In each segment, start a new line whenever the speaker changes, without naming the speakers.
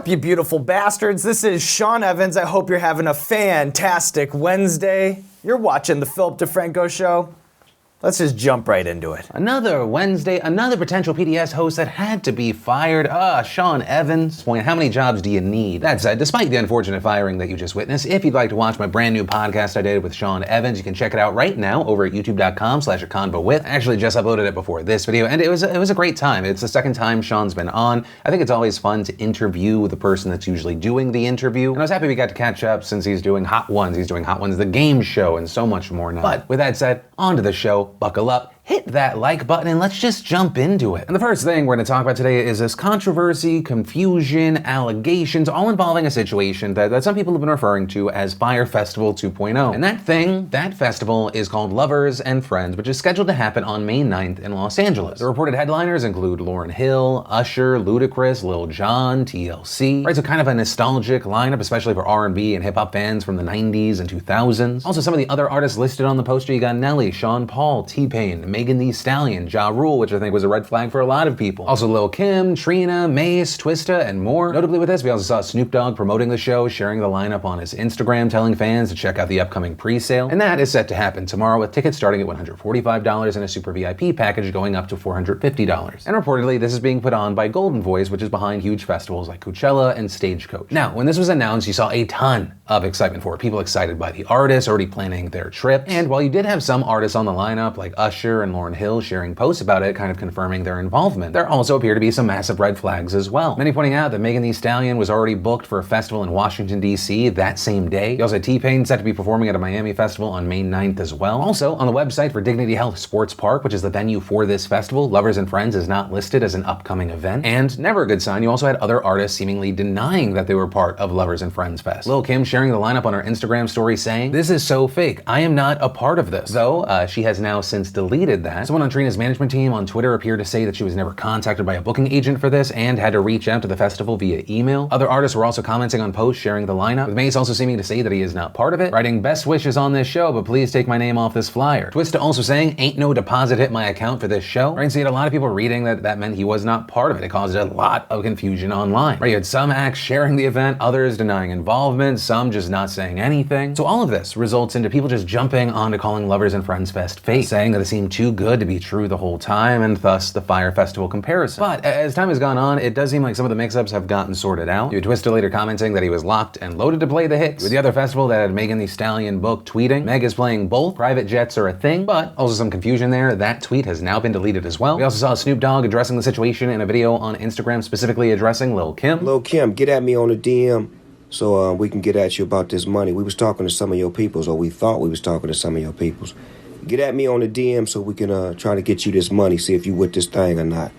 up, you beautiful bastards? This is Sean Evans. I hope you're having a fantastic Wednesday. You're watching the Philip DeFranco Show. Let's just jump right into it.
Another Wednesday, another potential PDS host that had to be fired. Sean Evans. Point, how many jobs do you need? That said, despite the unfortunate firing that you just witnessed, if you'd like to watch my brand new podcast I did with Sean Evans, you can check it out right now over at youtube.com/aconvowith. I actually just uploaded it before this video, and it was a great time. It's the second time Sean's been on. I think it's always fun to interview the person that's usually doing the interview, and I was happy we got to catch up since he's doing Hot Ones. He's doing Hot Ones, the game show, and so much more now. But with that said, on to the show. Buckle up, hit that like button, and let's just jump into it. And the first thing we're going to talk about today is this controversy, confusion, allegations, all involving a situation that some people have been referring to as Fyre Festival 2.0. And that festival is called Lovers and Friends, which is scheduled to happen on May 9th in Los Angeles. The reported headliners include Lauryn Hill, Usher, Ludacris, Lil Jon, TLC. Right, so kind of a nostalgic lineup, especially for R&B and hip-hop fans from the 90s and 2000s. Also, some of the other artists listed on the poster, you got Nelly, Sean Paul, T-Pain, Megan Thee Stallion, Ja Rule, which I think was a red flag for a lot of people. Also Lil Kim, Trina, Mace, Twista, and more. Notably with this, we also saw Snoop Dogg promoting the show, sharing the lineup on his Instagram, telling fans to check out the upcoming pre-sale. And that is set to happen tomorrow with tickets starting at $145 and a super VIP package going up to $450. And reportedly, this is being put on by Golden Voice, which is behind huge festivals like Coachella and Stagecoach. Now, when this was announced, you saw a ton of excitement for it. People excited by the artists, already planning their trip. And while you did have some artists on the lineup, like Usher and Lauryn Hill sharing posts about it, kind of confirming their involvement, there also appear to be some massive red flags as well. Many pointing out that Megan Thee Stallion was already booked for a festival in Washington, D.C. that same day. You also had T-Pain set to be performing at a Miami festival on May 9th as well. Also, on the website for Dignity Health Sports Park, which is the venue for this festival, Lovers and Friends is not listed as an upcoming event. And never a good sign, you also had other artists seemingly denying that they were part of Lovers and Friends Fest. Lil Kim sharing the lineup on her Instagram story saying, "This is so fake. I am not a part of this." Though, she has now since deleted that. Someone on Trina's management team on Twitter appeared to say that she was never contacted by a booking agent for this and had to reach out to the festival via email. Other artists were also commenting on posts sharing the lineup, with Mace also seeming to say that he is not part of it, writing, "Best wishes on this show, but please take my name off this flyer." Twista also saying, "Ain't no deposit hit my account for this show." Right, so you had a lot of people reading that meant he was not part of it. It caused a lot of confusion online. Right, you had some acts sharing the event, others denying involvement, some just not saying anything. So all of this results into people just jumping onto calling Lovers and Friends Fest fake, saying that it seemed too good to be true the whole time, and thus the Fyre Festival comparison. But as time has gone on, it does seem like some of the mix-ups have gotten sorted out. You had Twista later commenting that he was locked and loaded to play the hits. With the other festival that had Megan Thee Stallion booked tweeting, Meg is playing both. Private jets are a thing, but also some confusion there. That tweet has now been deleted as well. We also saw Snoop Dogg addressing the situation in a video on Instagram, specifically addressing Lil Kim.
Lil Kim, get at me on the DM so we can get at you about this money. We was talking to some of your peoples, or we thought we was talking to some of your peoples. Get at me on the DM so we can try to get you this money, see if you with this thing or not.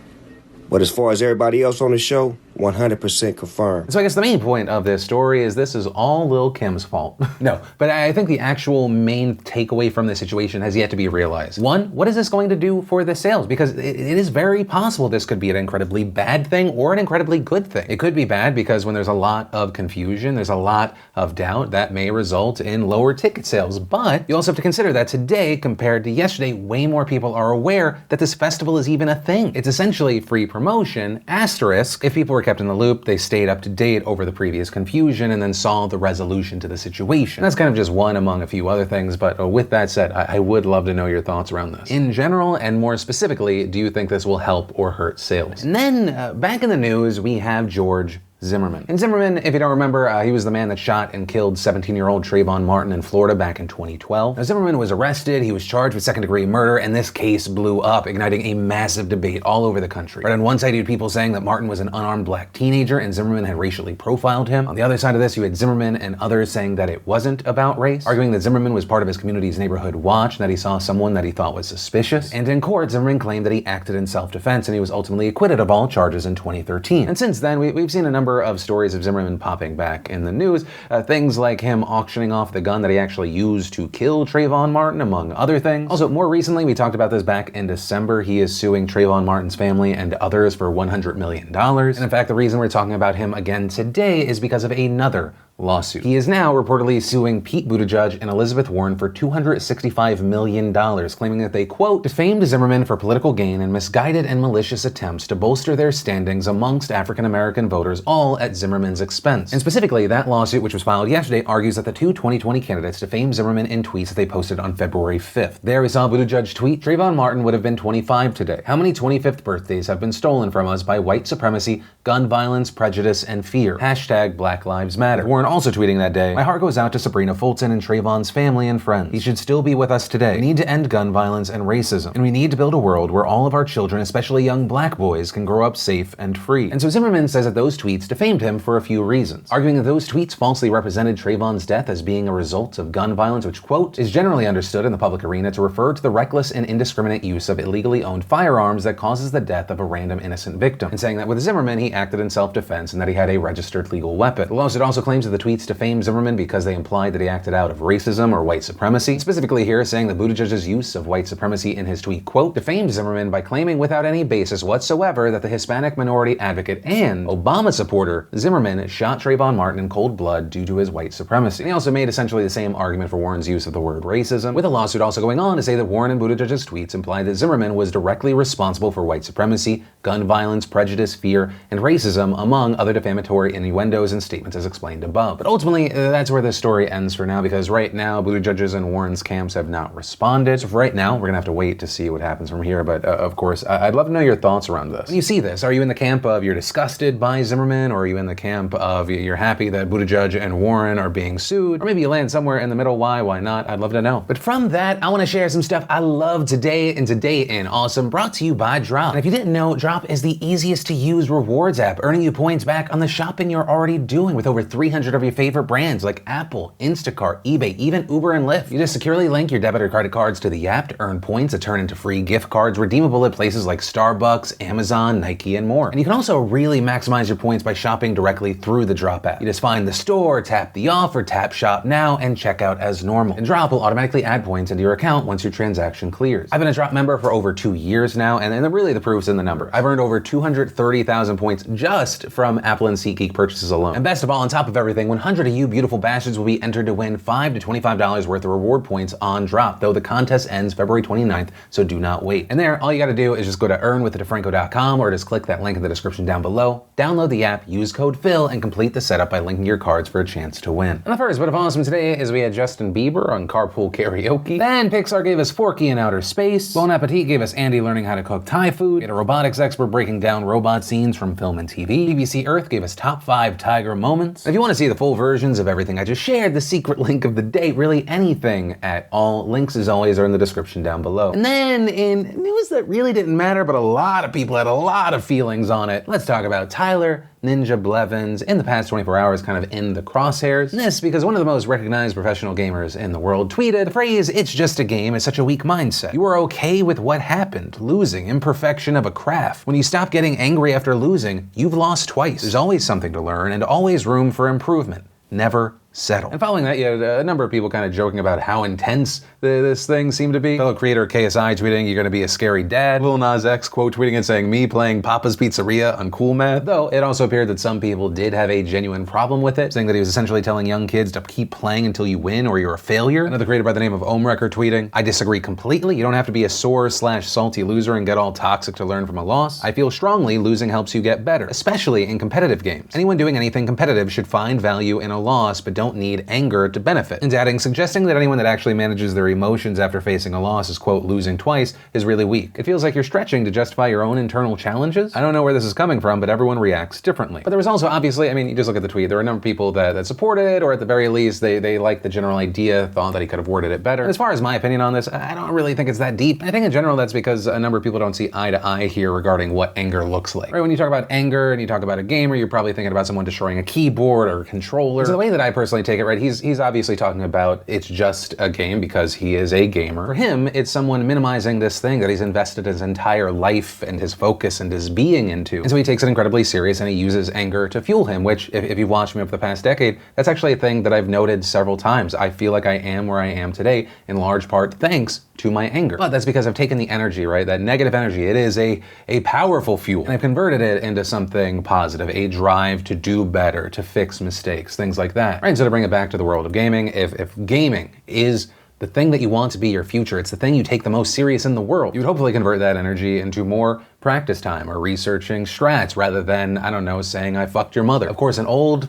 But as far as everybody else on the show, 100% confirmed.
So I guess the main point of this story is this is all Lil Kim's fault. No, but I think the actual main takeaway from this situation has yet to be realized. One, what is this going to do for the sales? Because it is very possible this could be an incredibly bad thing or an incredibly good thing. It could be bad because when there's a lot of confusion, there's a lot of doubt, that may result in lower ticket sales. But you also have to consider that today, compared to yesterday, way more people are aware that this festival is even a thing. It's essentially free promotion, asterisk, if people were kept in the loop, they stayed up to date over the previous confusion and then saw the resolution to the situation. And that's kind of just one among a few other things, but with that said, I would love to know your thoughts around this. In general, and more specifically, do you think this will help or hurt sales? And then, back in the news, we have George Zimmerman. And Zimmerman, if you don't remember, he was the man that shot and killed 17-year-old Trayvon Martin in Florida back in 2012. Now, Zimmerman was arrested, he was charged with second-degree murder, and this case blew up, igniting a massive debate all over the country. Right, on one side, you had people saying that Martin was an unarmed black teenager and Zimmerman had racially profiled him. On the other side of this, you had Zimmerman and others saying that it wasn't about race, arguing that Zimmerman was part of his community's neighborhood watch and that he saw someone that he thought was suspicious. And in court, Zimmerman claimed that he acted in self-defense and he was ultimately acquitted of all charges in 2013. And since then, we've seen a number of stories of Zimmerman popping back in the news. Things like him auctioning off the gun that he actually used to kill Trayvon Martin, among other things. Also, more recently, we talked about this back in December, he is suing Trayvon Martin's family and others for $100 million. And in fact, the reason we're talking about him again today is because of another lawsuit. He is now reportedly suing Pete Buttigieg and Elizabeth Warren for $265 million, claiming that they, quote, defamed Zimmerman for political gain and misguided and malicious attempts to bolster their standings amongst African-American voters, all at Zimmerman's expense. And specifically, that lawsuit, which was filed yesterday, argues that the two 2020 candidates defamed Zimmerman in tweets that they posted on February 5th. There we saw Buttigieg tweet, Trayvon Martin would have been 25 today. How many 25th birthdays have been stolen from us by white supremacy, gun violence, prejudice, and fear? Hashtag Black Lives Matter. Warren also tweeting that day, my heart goes out to Sabrina Fulton and Trayvon's family and friends. He should still be with us today. We need to end gun violence and racism. And we need to build a world where all of our children, especially young black boys, can grow up safe and free. And so Zimmerman says that those tweets defamed him for a few reasons, arguing that those tweets falsely represented Trayvon's death as being a result of gun violence, which, quote, is generally understood in the public arena to refer to the reckless and indiscriminate use of illegally owned firearms that causes the death of a random innocent victim. And saying that with Zimmerman, he acted in self-defense and that he had a registered legal weapon. The lawsuit also claims that the tweets defamed Zimmerman because they implied that he acted out of racism or white supremacy. Specifically here, saying that Buttigieg's use of white supremacy in his tweet, quote, defamed Zimmerman by claiming without any basis whatsoever that the Hispanic minority advocate and Obama supporter Zimmerman shot Trayvon Martin in cold blood due to his white supremacy. And he also made essentially the same argument for Warren's use of the word racism, with a lawsuit also going on to say that Warren and Buttigieg's tweets implied that Zimmerman was directly responsible for white supremacy, gun violence, prejudice, fear, and racism, among other defamatory innuendos and statements as explained above. But ultimately, that's where this story ends for now, because right now, Buttigieg's and Warren's camps have not responded. So for right now, we're gonna have to wait to see what happens from here. But of course, I'd love to know your thoughts around this. When you see this, are you in the camp of you're disgusted by Zimmerman, or are you in the camp of you're happy that Buttigieg and Warren are being sued? Or maybe you land somewhere in the middle. Why not? I'd love to know. But from that, I want to share some stuff I love today in Awesome, brought to you by Drop. And if you didn't know, Drop is the easiest to use rewards app, earning you points back on the shopping you're already doing with over 300 of your favorite brands like Apple, Instacart, eBay, even Uber and Lyft. You just securely link your debit or credit cards to the app to earn points that turn into free gift cards redeemable at places like Starbucks, Amazon, Nike, and more. And you can also really maximize your points by shopping directly through the Drop app. You just find the store, tap the offer, tap shop now, and check out as normal. And Drop will automatically add points into your account once your transaction clears. I've been a Drop member for over 2 years now, and really the proof's in the number. I've earned over 230,000 points just from Apple and SeatGeek purchases alone. And best of all, on top of everything, 100 of you beautiful bastards will be entered to win $5 to $25 worth of reward points on Drop, though the contest ends February 29th, so do not wait. And there, all you gotta do is just go to earnwiththedefranco.com or just click that link in the description down below, download the app, use code PHIL, and complete the setup by linking your cards for a chance to win. And the first bit of awesome today is we had Justin Bieber on Carpool Karaoke. Then Pixar gave us Forky in Outer Space. Bon Appetit gave us Andy learning how to cook Thai food. We had a robotics expert breaking down robot scenes from film and TV. BBC Earth gave us top 5 tiger moments. And if you want to see the full versions of everything I just shared, the secret link of the day, really anything at all, links as always are in the description down below. And then in news that really didn't matter, but a lot of people had a lot of feelings on it, let's talk about Tyler Ninja Blevins in the past 24 hours kind of in the crosshairs. And this because one of the most recognized professional gamers in the world tweeted, the phrase, "It's just a game," is such a weak mindset. You are okay with what happened, losing, imperfection of a craft. When you stop getting angry after losing, you've lost twice. There's always something to learn and always room for improvement. Never settle. And following that, you had a number of people kind of joking about how intense this thing seemed to be. Fellow creator KSI tweeting, "You're gonna be a scary dad." Lil Nas X quote tweeting and saying, "Me playing Papa's Pizzeria on Cool Math." Though it also appeared that some people did have a genuine problem with it, saying that he was essentially telling young kids to keep playing until you win or you're a failure. Another creator by the name of Omrecker tweeting, "I disagree completely. You don't have to be a sore/salty loser and get all toxic to learn from a loss. I feel strongly losing helps you get better, especially in competitive games. Anyone doing anything competitive should find value in a loss, but don't need anger to benefit." And adding, suggesting that anyone that actually manages their emotions after facing a loss is, quote, losing twice is really weak. It feels like you're stretching to justify your own internal challenges. I don't know where this is coming from, but everyone reacts differently. But there was also, obviously, I mean, you just look at the tweet, there were a number of people that supported it, or at the very least, they liked the general idea, thought that he could have worded it better. And as far as my opinion on this, I don't really think it's that deep. I think in general, that's because a number of people don't see eye to eye here regarding what anger looks like. Right? When you talk about anger and you talk about a gamer, you're probably thinking about someone destroying a keyboard or a controller. So the way that I personally personally take it, right, he's obviously talking about it's just a game because he is a gamer. For him, it's someone minimizing this thing that he's invested his entire life and his focus and his being into. And so he takes it incredibly serious and he uses anger to fuel him, which, if you've watched me over the past decade, that's actually a thing that I've noted several times. I feel like I am where I am today, in large part thanks to my anger. But that's because I've taken the energy, right, that negative energy, it is a powerful fuel, and I've converted it into something positive, a drive to do better, to fix mistakes, things like that. Right, so to bring it back to the world of gaming, if gaming is the thing that you want to be your future, it's the thing you take the most serious in the world, you would hopefully convert that energy into more practice time or researching strats rather than, I don't know, saying I fucked your mother. Of course, an old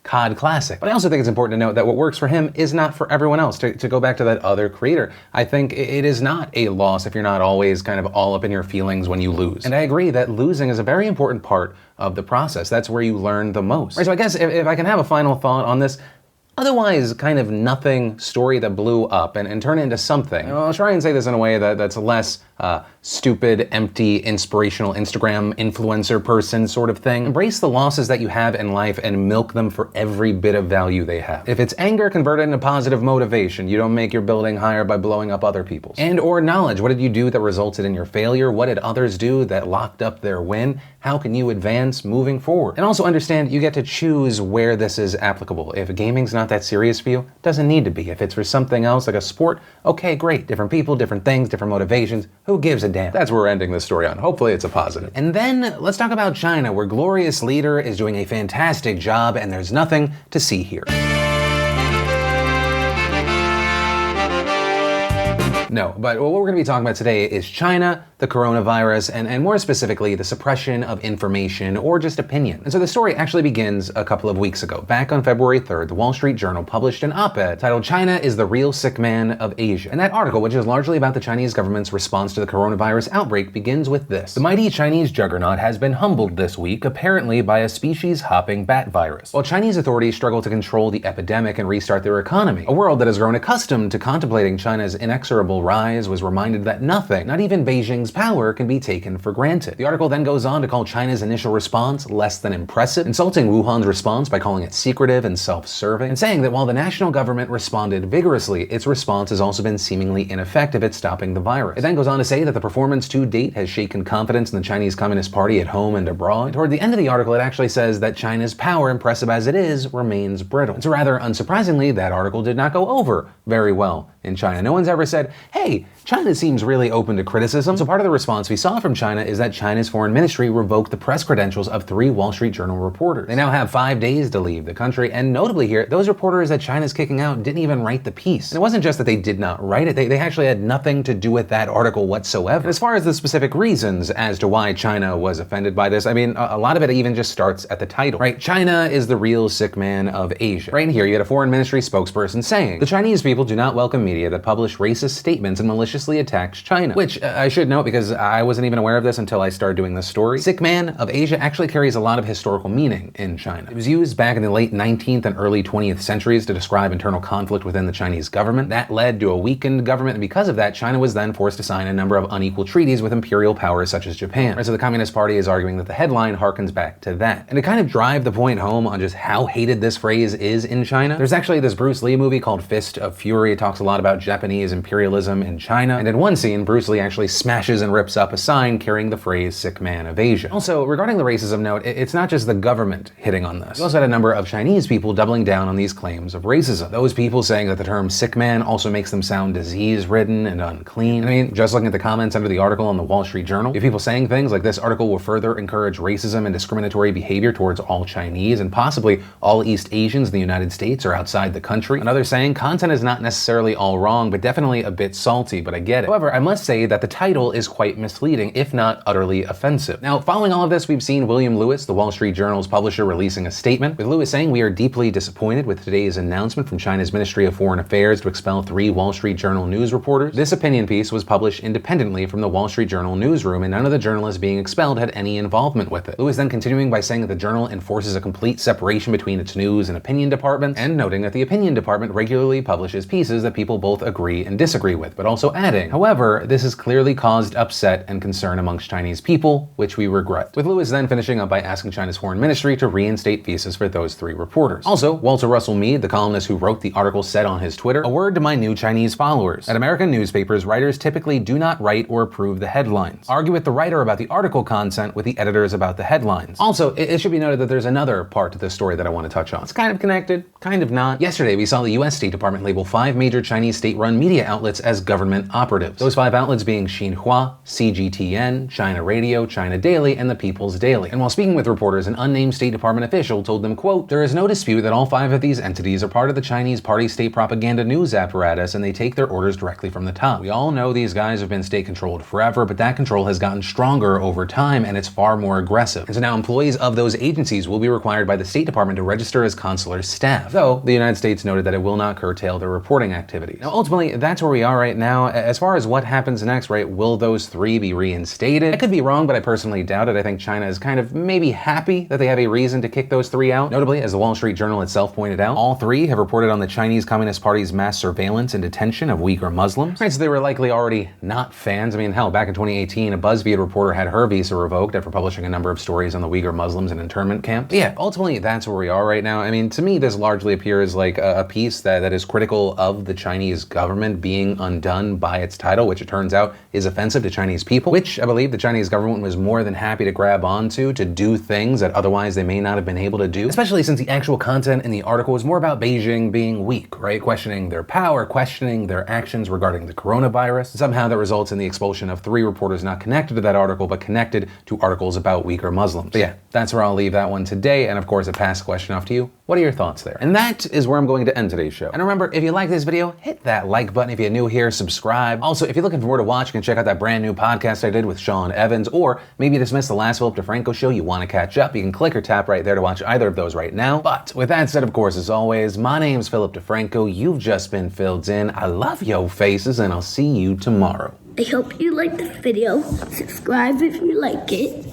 COD classic. But I also think it's important to note that what works for him is not for everyone else. To go back to that other creator, I think it is not a loss if you're not always kind of all up in your feelings when you lose. And I agree that losing is a very important part of the process. That's where you learn the most. Right, so I guess if I can have a final thought on this, otherwise kind of nothing story that blew up and turn it into something. I'll try and say this in a way that's less stupid, empty, inspirational Instagram influencer person sort of thing. Embrace the losses that you have in life and milk them for every bit of value they have. If it's anger, convert it into positive motivation. You don't make your building higher by blowing up other people's. And or knowledge. What did you do that resulted in your failure? What did others do that locked up their win? How can you advance moving forward? And also understand you get to choose where this is applicable. If gaming's not that serious for you, it doesn't need to be. If it's for something else like a sport, okay, great. Different people, different things, different motivations. Who gives a damn? That's where we're ending this story on. Hopefully it's a positive. And then let's talk about China, where glorious leader is doing a fantastic job and there's nothing to see here. No, but what we're going to be talking about today is China, the coronavirus, and more specifically, the suppression of information or just opinion. And so the story actually begins a couple of weeks ago. Back on February 3rd, the Wall Street Journal published an op-ed titled "China is the Real Sick Man of Asia." And that article, which is largely about the Chinese government's response to the coronavirus outbreak, begins with this. The mighty Chinese juggernaut has been humbled this week, apparently by a species-hopping bat virus. While Chinese authorities struggle to control the epidemic and restart their economy, a world that has grown accustomed to contemplating China's inexorable rise was reminded that nothing, not even Beijing's power, can be taken for granted. The article then goes on to call China's initial response less than impressive, insulting Wuhan's response by calling it secretive and self-serving, and saying that while the national government responded vigorously, its response has also been seemingly ineffective at stopping the virus. It then goes on to say that the performance to date has shaken confidence in the Chinese Communist Party at home and abroad. And toward the end of the article, it actually says that China's power, impressive as it is, remains brittle. And so rather unsurprisingly, that article did not go over very well in China. No one's ever said, hey, China seems really open to criticism. So part of the response we saw from China is that China's foreign ministry revoked the press credentials of 3 Wall Street Journal reporters. They now have 5 days to leave the country, and notably here, those reporters that China's kicking out didn't even write the piece. And it wasn't just that they did not write it, they actually had nothing to do with that article whatsoever. And as far as the specific reasons as to why China was offended by this, I mean, a lot of it even just starts at the title, right? China is the real sick man of Asia. Right here, you had a foreign ministry spokesperson saying, the Chinese people do not welcome media that publish racist statements and maliciously attacks China. Which I should note, because I wasn't even aware of this until I started doing this story. Sick man of Asia actually carries a lot of historical meaning in China. It was used back in the late 19th and early 20th centuries to describe internal conflict within the Chinese government. That led to a weakened government, and because of that, China was then forced to sign a number of unequal treaties with imperial powers such as Japan. Right, so the Communist Party is arguing that the headline harkens back to that. And to kind of drive the point home on just how hated this phrase is in China, there's actually this Bruce Lee movie called Fist of Fury. It talks a lot about Japanese imperialism in China, and in one scene, Bruce Lee actually smashes and rips up a sign carrying the phrase sick man of Asia. Also, regarding the racism note, it's not just the government hitting on this. We also had a number of Chinese people doubling down on these claims of racism. Those people saying that the term sick man also makes them sound disease-ridden and unclean. I mean, just looking at the comments under the article on the Wall Street Journal, you have people saying things like this article will further encourage racism and discriminatory behavior towards all Chinese and possibly all East Asians in the United States or outside the country. Another saying, content is not necessarily all wrong, but definitely a bit salty, but I get it. However, I must say that the title is quite misleading, if not utterly offensive. Now, following all of this, we've seen William Lewis, the Wall Street Journal's publisher, releasing a statement, with Lewis saying, "We are deeply disappointed with today's announcement from China's Ministry of Foreign Affairs to expel 3 Wall Street Journal news reporters. This opinion piece was published independently from the Wall Street Journal newsroom, and none of the journalists being expelled had any involvement with it." Lewis then continuing by saying that the journal enforces a complete separation between its news and opinion departments, and noting that the opinion department regularly publishes pieces that people both agree and disagree with, but also adding, however, this has clearly caused upset and concern amongst Chinese people, which we regret. With Lewis then finishing up by asking China's foreign ministry to reinstate visas for those 3 reporters. Also, Walter Russell Mead, the columnist who wrote the article, said on his Twitter, "A word to my new Chinese followers. At American newspapers, writers typically do not write or approve the headlines. Argue with the writer about the article content with the editors about the headlines." Also, it should be noted that there's another part to this story that I want to touch on. It's kind of connected, kind of not. Yesterday, we saw the US State Department label 5 major Chinese state-run media outlets as government operatives. Those 5 outlets being Xinhua, CGTN, China Radio, China Daily, and the People's Daily. And while speaking with reporters, an unnamed State Department official told them, quote, "There is no dispute that all 5 of these entities are part of the Chinese party state propaganda news apparatus, and they take their orders directly from the top. We all know these guys have been state-controlled forever, but that control has gotten stronger over time, and it's far more aggressive. And so now employees of those agencies will be required by the State Department to register as consular staff, though the United States noted that it will not curtail their reporting activities." Now, ultimately, that's where we are right now. As far as what happens next, right, will those 3 be reinstated? I could be wrong, but I personally doubt it. I think China is kind of maybe happy that they have a reason to kick those 3 out. Notably, as the Wall Street Journal itself pointed out, all 3 have reported on the Chinese Communist Party's mass surveillance and detention of Uyghur Muslims. Right, so they were likely already not fans. I mean, hell, back in 2018, a BuzzFeed reporter had her visa revoked after publishing a number of stories on the Uyghur Muslims in internment camps. But yeah, ultimately, that's where we are right now. I mean, to me, this largely appears like a piece that is critical of the Chinese government being undone by its title, which it turns out is offensive to Chinese people, which I believe the Chinese government was more than happy to grab onto to do things that otherwise they may not have been able to do, especially since the actual content in the article was more about Beijing being weak, right? Questioning their power, questioning their actions regarding the coronavirus. Somehow that results in the expulsion of 3 reporters not connected to that article, but connected to articles about Uyghur Muslims. But yeah, that's where I'll leave that one today. And of course, a past question off to you. What are your thoughts there? And that is where I'm going to end today's show. And remember, if you like this video, hit that like button. If you're new here, subscribe. Also, if you're looking for more to watch, you can check out that brand new podcast I did with Sean Evans, or maybe you just missed the last Philip DeFranco show, you want to catch up, you can click or tap right there to watch either of those right now. But with that said, of course, as always, my name's Philip DeFranco. You've just been filled in. I love yo faces, and I'll see you tomorrow.
I hope you liked this video. Subscribe if you like it.